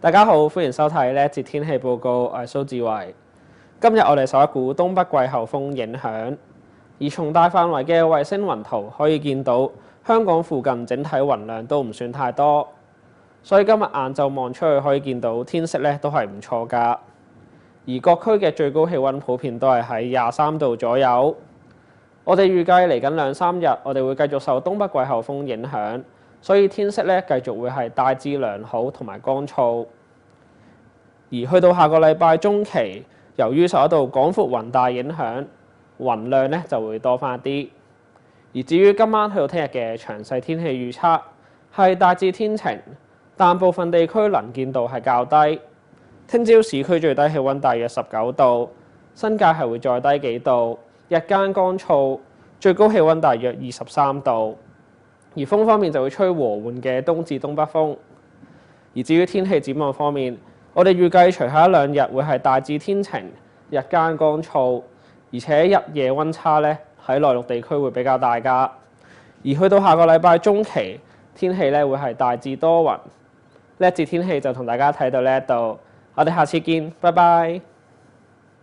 大家好，歡迎收睇呢一節天氣報告，我係蘇志偉。今日我哋受一股東北季候風影響，而從大範圍嘅衛星雲圖可以見到，香港附近整體雲量都唔算太多，所以今日晏晝望出去可以見到天色咧都係唔錯㗎。而各區嘅最高氣温普遍都係喺23度左右。我哋預計嚟緊2-3日，我哋會繼續受東北季候風影響，所以天色咧繼續會係大致良好同埋乾燥。而去到下個禮拜中期，由於受一道廣闊雲帶影響，雲量咧就會多翻啲。而至於今晚去到聽日嘅詳細天氣預測，係大致天晴，但部分地區能見度係較低。聽朝市區最低氣温大約19度，新界係會再低幾度。日間乾燥，最高氣温大約23度，而風方面就會吹和緩嘅東至東北風。而至於天氣展望方面，我哋預計隨後一兩日會係大致天晴，日間乾燥，而且日夜温差咧喺內陸地區會比較大㗎。而去到下個禮拜中期，天氣咧會係大致多雲。呢一節天氣就同大家睇到呢一度，我哋下次見，拜拜。